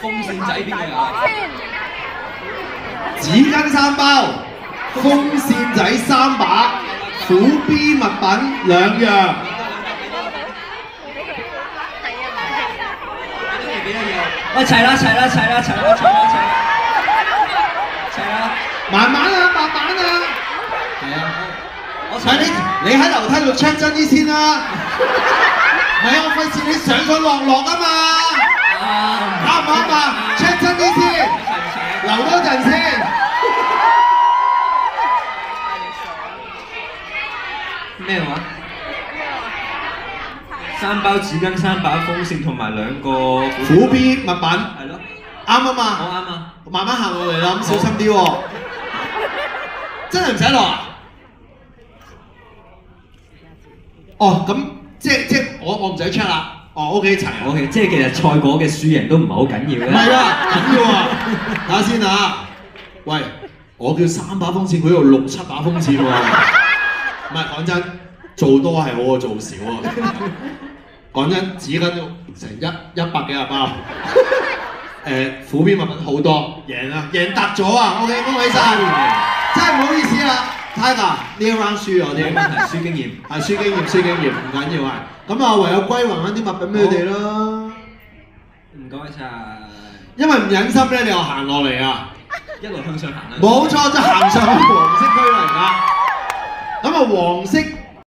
風扇仔邊個有啊？紙巾3包，風扇仔3把，虎 B 物品2樣。喂，齊啦！慢慢啊，慢慢啊。係啊，我你喺樓梯度 check 真啲先啦。唔係我費事你上上落落啊嘛。啱唔啱啊 ？check 真啲先，留多陣先。咩話？3包紙巾、3把風扇同埋2個虎 B 物品。係咯，啱啊嘛。我啱啊。慢慢行落嚟啦，咁小心啲喎。真係唔使落啊？哦，咁即我唔使 check 啦。哦 ，OK 齊啊。OK， 即係其實賽果嘅輸贏都唔係好緊要嘅。唔係啊，緊要啊！睇下先啊。喂，我叫3把風扇，佢度6、7把風扇喎。唔係講真，做多係好過做少啊。講真，紙巾都成100幾廿包。虎 B 物品好多，贏啊！贏突咗啊 ！OK， 恭喜晒！真係唔好意思啦 ，Tiger 呢一 round 輸我哋。問題輸經驗，係輸經驗，唔緊要啊。咁啊，唯有歸還翻啲物品俾佢哋咯。唔該晒。因為唔忍心咧，你又行落嚟啊！一路向上行啦。冇錯，就行上去黃色區嚟㗎。咁啊，黃色